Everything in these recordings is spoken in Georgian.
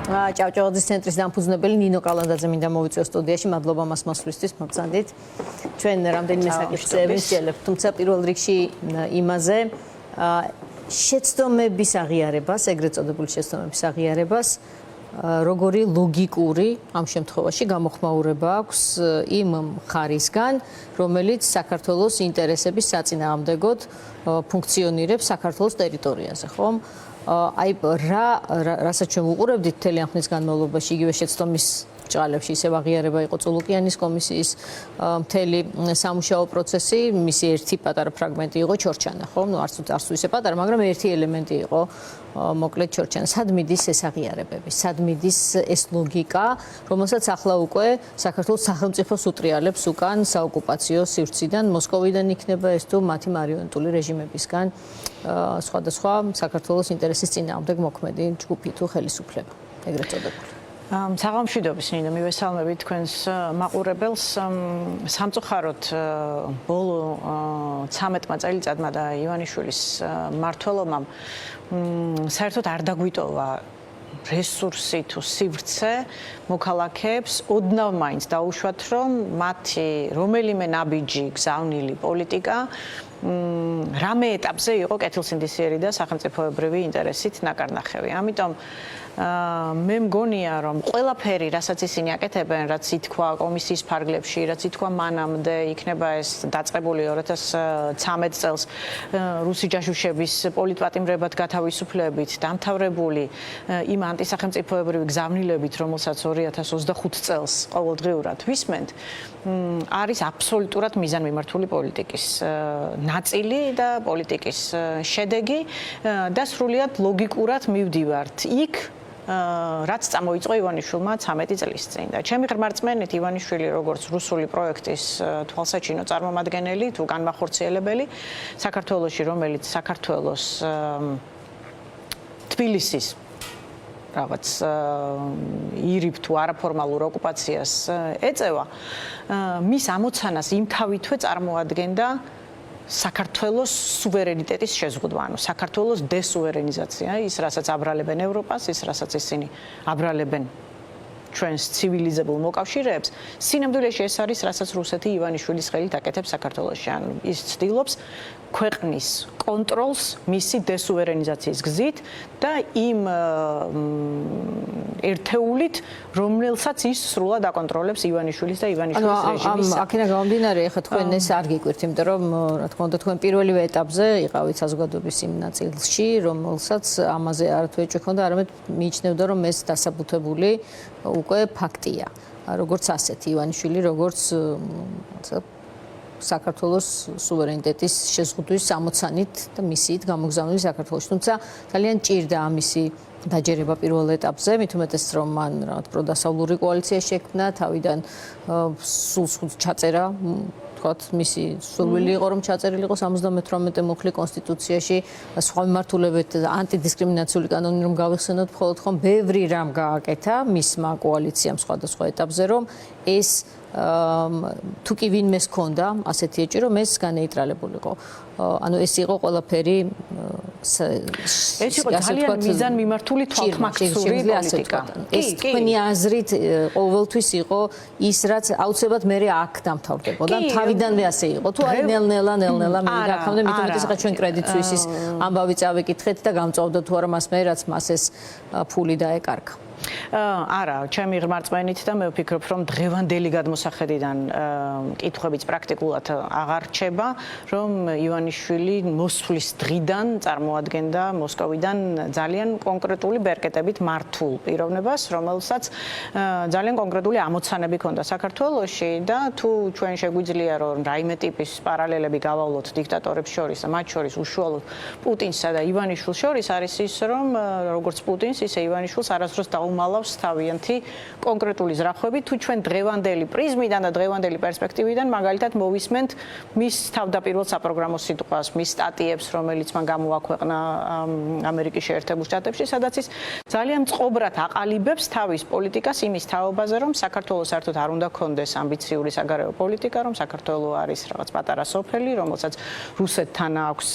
ჭავჭავაძის ცენტრის დამფუძნებელი ნინო კალანდაძე მინდა მოვიწვიოს სტუდიაში. მადლობა მას მოსვლისთვის, მოგწანდით. ჩვენ რამდენიმე საკითხს ვისწრებთ, თუმცა პირველ რიგში იმაზე შეცდომების აღიარებას, ეგრეთ წოდებული შეცდომების აღიარებას, როგორი ლოგიკური ამ შემთხვევაში გამოხმაურება აქვს იმ მხარისგან, რომელიც საქართველოს ინტერესების საწინააღმდეგოდ ფუნქციონირებს საქართველოს ტერიტორიაზე, ხომ? აი რასაც ჩვენ ვუყურებდით მთელი ამ ხნის განმავლობაში, იგივე შეცდომის ბრჭყალებში ისევ აღიარება იყო წულუკიანის კომისიის მთელი სამუშაო პროცესი, მისი ერთი პატარა ფრაგმენტი იყო ჩორჩანა, ხო? ნუ არც ისე პატარა, მაგრამ ერთი ელემენტი იყო მოკლედ ჩორჩანა. სად მიდის ეს აღიარებები? სად მიდის ეს ლოგიკა, რომელსაც ახლა უკვე საქართველოს სახელმწიფოს უტრიალებს უკან საოკუპაციო სივრციდან, მოსკოვიდან იქნება ეს თუ მათი მარიონეტული რეჟიმებისგან სხვადასხვა საქართველოს ინტერესის წინააღმდეგ მოქმედი ჯგუფი თუ ხელისუფლება, ეგრეთ წოდებული. საღამშვიდობის ნინო, მივესალმებით თქვენს მაყურებელს. სამწუხაროდ ბოლო 13 წელიწადმა და ივანიშვილის მმართველობამ საერთოდ არ დაგვიტოვა რესურსი თუ სივრცე მოქალაქეებს ოდნავ მაინც დაუშვათ, რომ მათი რომელიმე ნაბიჯი გზავნილი პოლიტიკა რამე ეტაპზე იყო კეთილსინდისიერი და სახელმწიფოებრივი ინტერესით ნაკარნახევი. ამიტომ მე მგონია, რომ ყველაფერი, რასაც ისინი აკეთებენ, რაც ითქვა კომისიის ფარგლებში, რაც ითქვა მანამდე, იქნება ეს დაწყებული 2013 წელს რუსი ჯაშუშების პოლიტპატიმრებად გათავისუფლებით, დამთავრებული იმ ანტისახელმწიფოებრივი გზავნილებით, რომელსაც 2025 წელს ყოველდღიურად ვისმენთ, არის აბსოლუტურად მიზანმიმართული პოლიტიკის ნაწილი და პოლიტიკის შედეგი და სრულიად ლოგიკურად მივდივართ იქ, რაც წამოიწყო ივანიშვილმა 13 წლის წინ. და ჩემი ღრმა რწმენით ივანიშვილი როგორც რუსული პროექტის თვალსაჩინო წარმომადგენელი თუ განმახორციელებელი საქართველოში, რომელიც საქართველოს თბილისის რაღაც ირიბ თუ არაფორმალურ ოკუპაციას ეწევა, მის ამოცანას იმთავითვე წარმოადგენდა საქართველოს სუვერენიტეტის შეზღუდვა, ანუ საქართველოს დესუვერენიზაცია, ის რასაც აბრალებენ ევროპას, ის რასაც ისინი აბრალებენ ჩვენს ცივილიზებულ მოკავშირეებს, სინამდვილეში ეს არის, რასაც რუსეთი ივანიშვილის ხელით აკეთებს საქართველოში. ანუ ის ცდილობს ქვეყნის კონტროლს მისი დესუვერენიზაციის გზით და იმ ერთეულით, რომელსაც ის სრულად აკონტროლებს ივანიშვილის და ივანიშვილის რეჟიმის. აქედან გამომდინარე, ეხლა თქვენ ეს არ გიკვირთ, იმიტომ რომ რა თქმა უნდა თქვენ პირველივე ეტაპზე იყავით საზოგადოების იმ ნაწილში, რომელსაც ამაზე არათუ ეჭვი ჰქონდა, არამედ მიიჩნევდა, რომ ეს დასაბუთებული უკვე ფაქტია. როგორც ასეთი ივანიშვილი, როგორც საქართველოს სუვერენიტეტის შეზღუდვის ამოცანით და მისიით გამოგზავნილი საქართველოში. თუმცა ძალიან ჭირდა ამისი დაჯერება პირველ ეტაპზე, მით უმეტეს რომ მან რაღაც პროდასავლური კოალიცია შექმნა, თავიდან სულ ჩაწერა, თქვათ, მისი სურვილი იყო რომ ჩაწერილიყო 78 მუხლი კონსტიტუციაში, სხვა მიმართულებით ანტიდისკრიმინაციული კანონი რომ გავიხსენოთ, მხოლოდ ხომ ბევრი რამ გააკეთა მისმა კოალიციამ სხვადასხვა ეტაპზე, რომ ეს თუ კი ვინმეს ჰქონდა ასეთი ეჭვი, რომ ეს განეიტრალებულიყო. ანუ ეს იყო ყველაფერი ეს იყო ძალიან მიზანმიმართული თვალთმაქციური პოლიტიკა. ეს თქვენი აზრით ყოველთვის იყო ის, რაც აუცილებლად მე აქ დამთავრდებოდა. თავიდანვე ასე იყო. თუ არის ნელ-ნელა მიგახავდა, მით უმეტეს ახლა ჩვენ კრედიტ სუისის ამბავი წავიკითხეთ და გამწვავდა თუ არა მას მე, რაც მას ეს ფული დაეკარგა. არა, ჩემი ღრმა რწმენით და მე ვფიქრობ, რომ დღევანდელი გადმოსახედიდან კითხვებიც პრაქტიკულად აღარ რჩება, რომ ივანიშვილი მოსვლის დღიდან წარმოადგენდა მოსკოვიდან ძალიან კონკრეტული ბერკეტებით მართულ პიროვნებას, რომელსაც ძალიან კონკრეტული ამოცანები ჰქონდა საქართველოში და თუ ჩვენ შეგვიძლია რომ რაიმე ტიპის პარალელები გავავლოთ დიქტატორებს შორის, მათ შორის უშუალოდ პუტინსა და ივანიშვილს შორის არის ის, რომ როგორც პუტინს, ისე ივანიშვილს არასდროს უმალავს თავიანთი კონკრეტული ზრახვები, თუ ჩვენ დღევანდელი პრიზმიდან და დღევანდელი პერსპექტივიდან მაგალითად მოვისმენთ მის თავდაპირველ საპროგრამო სიტყვას, მის სტატიებს, რომელიც მან გამოაქვეყნა ამერიკის შეერთებულ შტატებში, სადაც ის ძალიან წყობრად აყალიბებს თავის პოლიტიკას იმის თაობაზე, რომ საქართველოს საერთოდ არ უნდა ქონდეს ამბიციური საგარეო პოლიტიკა, რომ საქართველო არის რაღაც პატარა სოფელი, რომელსაც რუსეთთან აქვს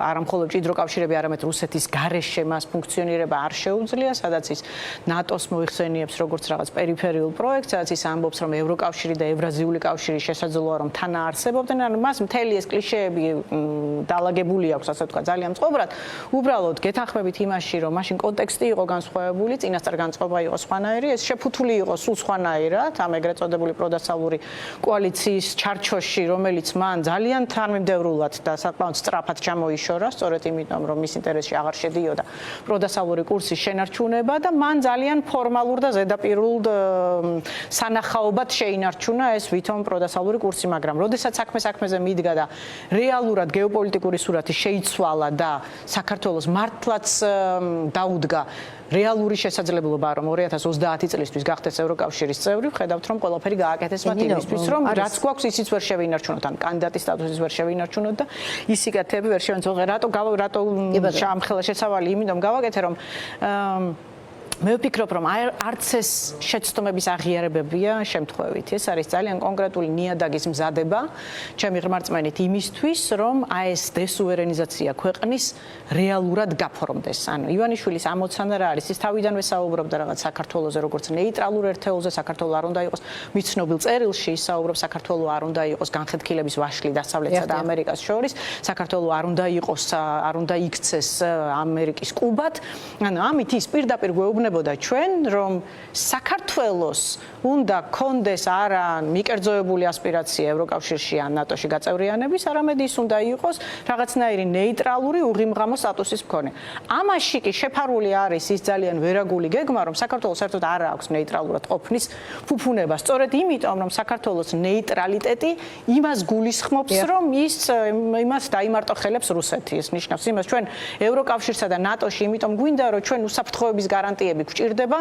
არა მხოლოდ მჭიდრო კავშირები, არამედ რუსეთის გარეშე მას ფუნქციონირება არ შეუძლია. ნაკრებშუქონძლია, სადაც ის ნატოს მოიხსენიებს როგორც რაღაც პერიფერიულ პროექტს, სადაც ის ამბობს, რომ ევროკავშირი და ევრაზიული კავშირი შესაძლოა რომ თან არსებობდნენ, ანუ მას მთელი ეს კლიშეები დაალაგებული აქვს, ასე ვთქვათ, ძალიან მწყობრად. უბრალოდ გეთანხმებით იმაში, რომ მაშინ კონტექსტი იყო განსხვავებული, წინასწარ განწყობა იყო სხვანაირი, ეს შეფუთული იყო სულ სხვანაირად, ამ ეგრეთ წოდებული პროდასალური კოალიციის ჩარჩოში, რომელიც მან ძალიან თანმიმდევრულად და საკმაოდ სწრაფად ჩამოიშორა, სწორედ იმიტომ, რომ მის ინტერესში აღარ შედიოდა პროდასალური კურსის შენარჩუნება და მან ძალიან ფორმალურ და ზედაპირულ სანახაობად შეინარჩუნა ეს ვითომ პროდასალური კურსი, მაგრამ როდესაც საქმეზე მიდგა და რეალურად გეოპოლიტიკური სურათი შეიცვალა და საქართველოს მართლაც დაუდგა რეალური შესაძლებლობა, რომ 2030 წლისთვის გახდეს ევროკავშირის წევრი, ხედავთ, რომ ყველაფერი გააკეთეს მათ იმისთვის, რომ რაც გვაქვს, ისიც ვერ შევინარჩუნოთ, ან კანდიდატის სტატუსის ვერ შევინარჩუნოთ და ის სიკეთეები ვერ შევინარჩუნოთ. რატო ამხელა შესავალი, იმიტომ გავაკეთე, რომ მე ვფიქრობ, რომ არც ეს შეცდომების აღიარებებია შემთხვევით. ეს არის ძალიან კონკრეტული ნიადაგის მზადება, ჩემი ღრმარწმენით იმისთვის, რომ ეს დესუვერენიზაცია ქვეყნის რეალურად გაფორმდეს. ანუ ივანიშვილის ამოცანა რა არის? ის თავიდანვე საუბრობდა რაღაც საქართველოზე, როგორც ნეიტრალურ ერთეულზე, საქართველო არ უნდა იყოს მის ცნობილ წერილში, ის საუბრობს, საქართველო არ უნდა იყოს განხეთქილების ვაშლი დასავლეთსა და ამერიკას შორის, საქართველო არ უნდა იქცეს ამერიკის კუბად. ანუ ამით ის პირდაპირ გვეუბნება ჩვენ, რომ საქართველოს უნდა კონდეს არა მიკერძოებული ასპირაცია ევროკავშირში ან ნატოში გაწევრიანების, არამედ ის უნდა იყოს რაღაცნაირი ნეიტრალური უღიმღამო სტატუსის მქონე. ამაში კი შეფარული არის ის ძალიან ვერაგული გეგმა, რომ საქართველოს საერთოდ არ აქვს ნეიტრალურად ყოფნის ფუფუნება. სწორედ იმიტომ, რომ საქართველოს ნეიტრალიტეტი იმას გულისხმობს, რომ იმას დაიმარტოხელებს რუსეთი. ეს ნიშნავს იმას, ჩვენ ევროკავშირსა და ნატოში იმიტომ გვინდა, რომ ჩვენ უსაფრთხოების გარანტიები გვჭირდება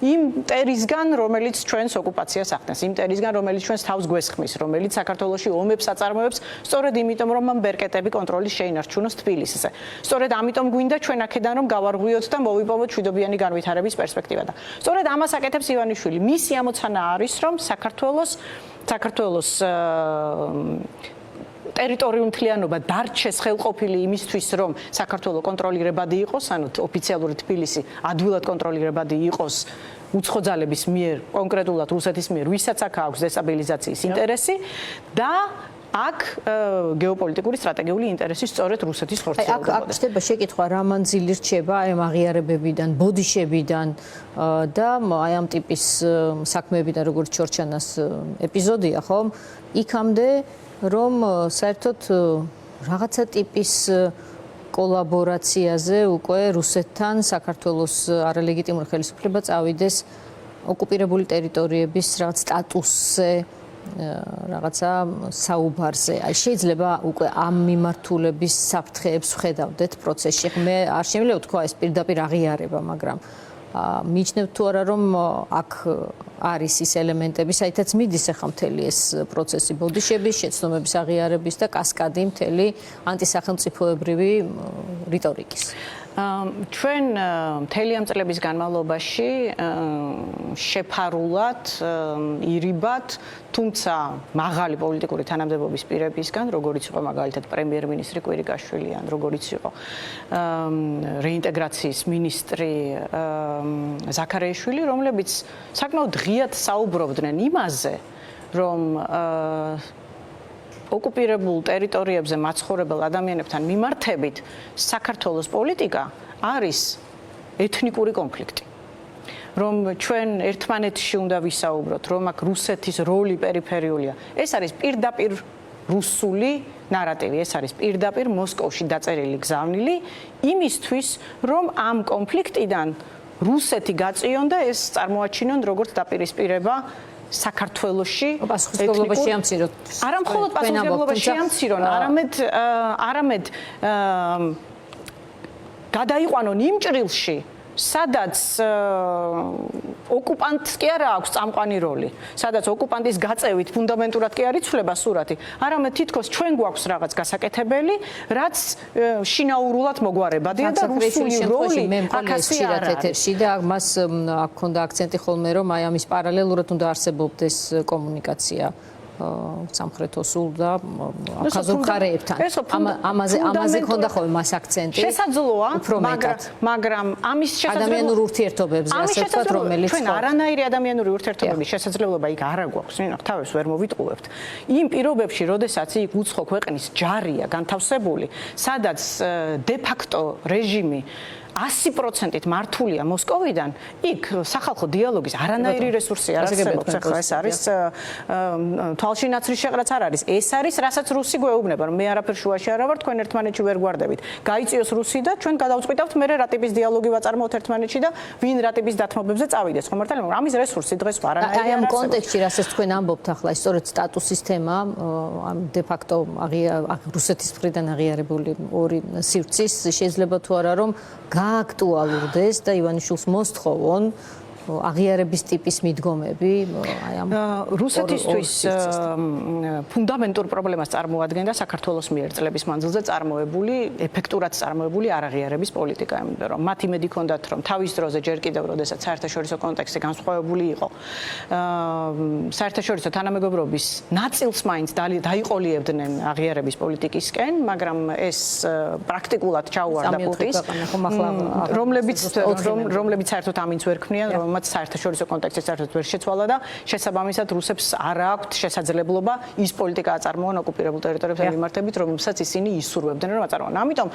იმ ტერისგან, რომელიც ჩვენს ოკუპაციას ახდენს, იმ ტერისგან, რომელიც ჩვენს თავს გვესხმის, რომელიც საქართველოში ომებს აწარმოებს, სწორედ იმიტომ, რომ ამ ბერკეტები კონტროლის შეინარჩუნოს თბილისზე. სწორედ ამიტომ გვინდა ჩვენ აქედან რომ გავარღვიოთ და მოვიპოვოთ მშვიდობიანი განვითარების პერსპექტივა და სწორედ ამას აკეთებს ივანიშვილი. მისი ამოცანა არის, რომ საქართველოს ტერიტორიული მთლიანობა დარჩეს ხელყოფილი იმისთვის, რომ საქართველო კონტროლირებადი იყოს, ანუ ოფიციალური თბილისი ადვილად კონტროლირებადი იყოს უცხო ძალების მიერ, კონკრეტულად რუსეთის მიერ, ვისაც აქ აქვს დესტაბილიზაციის ინტერესი და აქ გეოპოლიტიკური სტრატეგიული ინტერესი სწორედ რუსეთის ხორციელდება. აქ ხდება შეკითხვა, რა მანძილი რჩება აი ამ აღიარებებიდან, ბოდიშებიდან და აი ამ ტიპის საქმეებიდან, როგორც ჩორჩანას ეპიზოდია, ხო? იქამდე რომ საერთოდ რაღაცა ტიპის კოლაბორაციაზე უკვე რუსეთთან საქართველოს არალეგიტიმური ხელისუფლება წავიდეს ოკუპირებული ტერიტორიების რაღაც სტატუსზე, რაღაცა საუბარზე. აი შეიძლება უკვე ამ მიმართულების საფრთხეებს ვხედავდეთ პროცესში. მე არ შემიძლია ვთქვა ეს პირდაპირ აღიარება, მაგრამ მიიჩნევთ თუ არა, რომ აქ არის ის ელემენტები, საითაც მიდის ახლა მთელი ეს პროცესი ბოდიშების, შეცდომების აღიარების და კასკადი მთელი ანტისახელმწიფოებრივი რიტორიკის. ჩვენ მთელი ამ წლების განმავლობაში შეფარულად, ირიბად, თუმცა მაღალი პოლიტიკური თანამდებობის პირებისგან, როგორიც იყო მაგალითად პრემიერ-მინისტრი კვირიკაშვილი ან როგორიც იყო რეინტეგრაციის მინისტრი ზაქარიაშვილი, რომლებიც საკმაოდ ღიად საუბრობდნენ იმაზე, რომ ოკუპირებულ ტერიტორიებზე მაცხოვრებელ ადამიანებთან მიმართებით საქართველოს პოლიტიკა არის ეთნიკური კონფლიქტი. რომ ჩვენ ერთმანეთში უნდა ვისაუბროთ, რომ აქ რუსეთის როლი პერიფერიულია. ეს არის პირდაპირ რუსული ნარატივი, ეს არის პირდაპირ მოსკოვში დაწერილი გზავნილი იმისთვის, რომ ამ კონფლიქტიდან რუსეთი გაწიონ და ეს წარმოაჩინონ როგორც დაპირისპირება საქართველოში პასუხისმგებლობა შეამციროთ. არა მხოლოდ პასუხისმგებლობა შეამცირონ, არამედ გადაიყვანონ იმ ჭრილში, სადაც ოკუპანტს კი არა აქვს წამყვანი როლი, სადაც ოკუპანტის გაწევით ფუნდამენტურად კი არ იცვლება სურათი, არამედ თითქოს ჩვენ გვაქვს რაღაც გასაკეთებელი, რაც შინაურულად მოგვარებადია და რუსული როლი აქასი არ არის. და მას აქ ქონდა აქცენტი ხოლმე, რომ აი ამის პარალელურად უნდა არსებობდეს კომუნიკაცია სამხრეთო სულ და აფხაზურ მხარეებთან. ამაზე ქონდა ხოლმე მას აქცენტი. შესაძლოა, მაგრამ ამის ადამიანურ ურთიერთობებზე ასე ვთქვათ, რომელიც ჩვენ არანაირი ადამიანური ურთიერთობების შესაძლებლობა იქ არ აქვს, თავის ვერ მოვიტყუებთ. იმ პირობებში, როდესაც იქ უცხო ქვეყნის ჯარია განთავსებული, სადაც de facto რეჟიმი 100%-ით მართულია მოსკოვიდან, იქ სახალხო დიალოგის არანაირი რესურსი არ არსებობს. ახლა ეს არის თვალში ნაცრის შეყრაც არ არის. ეს არის, რასაც რუსი გვეუბნება, რომ მე არაფერ შუაში არ ვარ, თქვენ ერთმანეთში ვერ გვარდებით. გაიწიოს რუსი და ჩვენ გადავწყვიტავთ, მე რა ტიპის დიალოგი ვაწარმოოთ ერთმანეთში და ვინ რა ტიპის დათმობებზე წავიდეს. ხო მართალია, მაგრამ ამის რესურსი დღეს არანაირი არ არის. ამ არსებობს. კონტექსტში, რასაც თქვენ ამბობთ ახლა, სწორედ სტატუსის თემა, ამ de facto რუსეთის მხრიდან აღიარებული ორი სივრცის შეიძლება თუ არა რომ გააქტუალურდეს და ივანიშვილს მოსთხოვონ აღიარების ტიპის მიდგომები აი ამ რუსეთისთვის ფუნდამენტურ პრობლემას წარმოადგენდა საქართველოს მიერ წლების მანძილზე წარმოებული ეფექტურად წარმოებული არაღიარების პოლიტიკა, იმიტომ რომ მათ იმედი ჰქონდათ, რომ თავის დროზე ჯერ კიდევ როდესაც საერთაშორისო კონტექსტი განსხვავებული იყო, საერთაშორისო თანამეგობრობის ნაწილს მაინც დაიყოლიებდნენ აღიარების პოლიტიკისკენ, მაგრამ ეს პრაქტიკულად ჩაუვარდა პუტინს, რომლებიც საერთოდ ამინც ვერ ქმნიან, მათ საერთაშორისო კონტექსტში საერთოდ ვერ შეცვალა და შესაბამისად რუსებს არ აქვთ შესაძლებლობა ის პოლიტიკა აწარმოონ ოკუპირებულ ტერიტორიებზე მიმართებით, რომელსაც ისინი ისურვებდნენ რომ აწარმოონ. ამიტომ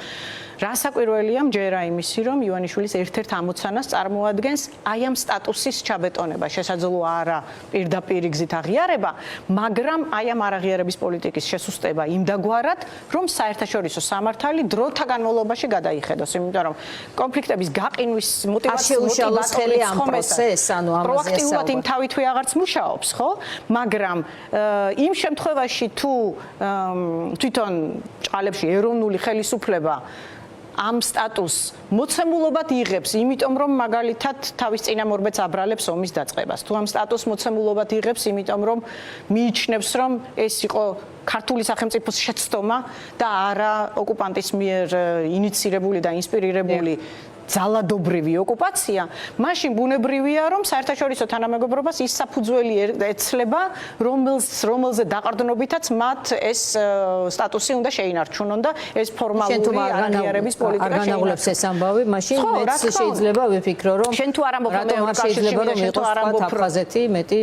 რასაკვირველია მჯერა იმისი, რომ ივანიშვილის ერთ-ერთ ამოცანას წარმოადგენს აი ამ სტატუსის ჩაბეტონება, შესაძლოა არა პირდაპირ გზით აღიარება, მაგრამ აი ამ არაღიარების პოლიტიკის შესუსტება იმდაგვარად, რომ საერთაშორისო სამართალი დროთა განმავლობაში გადაიხედოს, იმიტომ რომ კონფლიქტების გაყინვის მოტივაცია პროაქტიულად იმ თავითვე აღარც მუშაობს, ხო? მაგრამ იმ შემთხვევაში თუ თვითონ ჭყალებში ეროვნული ხელისუფლება ამ სტატუსს მოცემულობად იღებს, იმიტომ რომ მაგალითად თავის წინამორბედს აბრალებს ომის დაწყებას. თუ ამ სტატუსს მოცემულობად იღებს, იმიტომ რომ მიიჩნევს, რომ ეს იყო ქართული სახელმწიფოს შეცდომა და არა ოკუპანტის მიერ ინიცირებული და ინსპირირებული ძალადობრივი ოკუპაცია, მაშინ ბუნებრივია, რომ საერთაშორისო თანამეგობრობას ის საფუძველი ეცლება, რომელზე დაყრდნობითაც მათ ეს სტატუსი უნდა შეინარჩუნონ და ეს ფორმალური არაღიარების პოლიტიკა შეინარჩუნონ. არ განაღლებს ეს ამბავი, მაშინ მეც შეიძლება ვიფიქრო, რომ შენ თუ არ ამბობ რომ შეიძლება რომ იყოს აფხაზეთი მეტი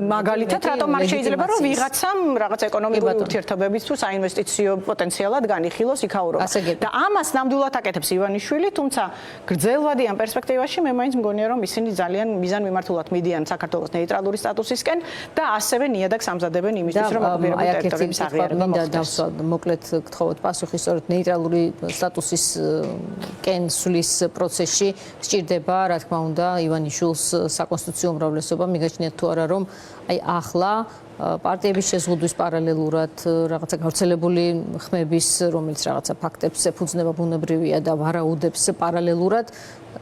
მაგალითად, რატომ არ შეიძლება რომ ვიღაცამ რაღაც ეკონომიკური ურთიერთობების თუ საინვესტიციო პოტენციალად განიხილოს იქაურობა. და ამას ნამდვილად აკეთებს ივანიშვილი, თუმცა გრძელვადიან პერსპექტივაში მე მაინც მგონია რომ ისინი ძალიან მიზანმიმართულად მიდიან საქართველოს ნეიტრალური სტატუსისკენ და ასევე ნიადაგს ამზადებენ იმისთვის რომ ოკუპირებულ ტერიტორიების აღიარება მოხდეს. მოკლედ გთხოვოთ პასუხი, სწორედ ნეიტრალური სტატუსისკენ სulis პროცესში სჭირდება, რა თქმა უნდა, ივანიშვილს საკონსტიტუციო უმრავლესობა, მიგაჩნიათ თუ არა რომ აი ახლა პარტიების შეზღუდვის პარალელურად რაღაცა გავრცელებული ხმების, რომელიც რაღაცა ფაქტებს ეფუძნება ბუნებრივია და ვარაუდებს პარალელურად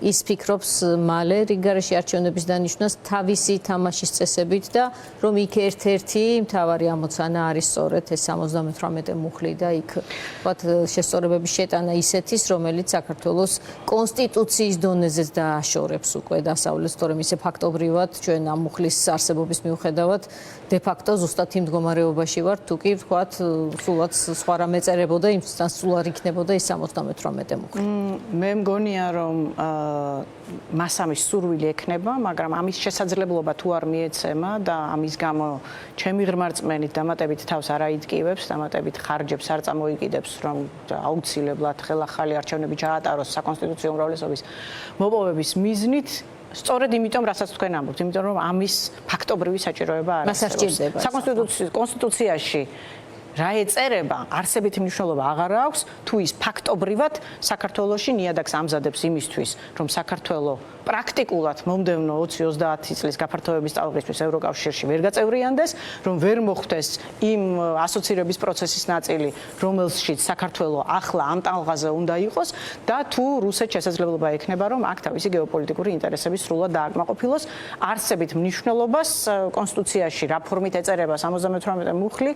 ის ფიქრობს მალე რიგგარეშე არჩევნების დანიშვნას თავისი თამაშის წესებით და რომ იქ ერთ-ერთი მთავარი ამოცანა არის სწორედ ეს 78 მუხლი და იქ ვთქვათ შესწორებების შეტანა ისეთის, რომელიც საქართველოს კონსტიტუციის დონეზეც დააშორებს უკვე დასავლეთს, თორემ ისე ფაქტობრივად ჩვენ ამ მუხლის არსებობის მიუხედავად de facto ზუსტად იმ მდგომარეობაში ვართ, თუ კი ვთქვათ სულაც სხვა რამე წერებოდა, იმისთან სულ არ იქნებოდა ეს 78 მუხლი. მე მგონია რომ მას ამის სურვილი ექნება, მაგრამ ამის შესაძლებლობა თუ არ მიეცემა და ამის გამო ჩემი ღრმა რწმენით დამატებით თავს არ აიდგივებს, დამატებით ხარჯებს არ წამოიკიდებს, რომ აუცილებლად ხელახალი არჩევნები ჩაატაროს საკონსტიტუციო უმრავლესობის მოპოვების მიზნით. სწორედ იმიტომ, რასაც თქვენ ამბობთ, იმიტომ რომ ამის ფაქტობრივი საჭიროება არ არსებობს. საკონსტიტუციო კონსტიტუციაში რა ეწერება, არსებითი მნიშვნელობა აღარ აქვს, თუ ის ფაქტობრივად საქართველოში ნიადაგს ამზადებს იმისთვის, რომ საქართველო პრაქტიკულად მომდევნო 20-30 წლის გაფართოების ტალღისთვის ევროკავშირში ვერ გაწევრიანდეს, რომ ვერ მოხდეს იმ ასოცირების პროცესის ნაწილი, რომელშიც საქართველო ახლა ამ ტალღაზე უნდა იყოს და თუ რუსეთს შესაძლებლობა ექნება, რომ აქ თავისი გეოპოლიტიკური ინტერესები სრულად დააკმაყოფილოს, არსებით მნიშვნელობას კონსტიტუციაში რა ფორმით ეწერება 78 მუხლი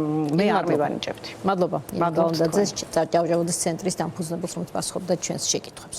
მე არ მივანიჭებდი. მადლობა. ირგალანდაძე, ჭავჭავაძის ცენტრის დამფუძნებელს, რომ პასუხობდა ჩვენს შეკითხვებს.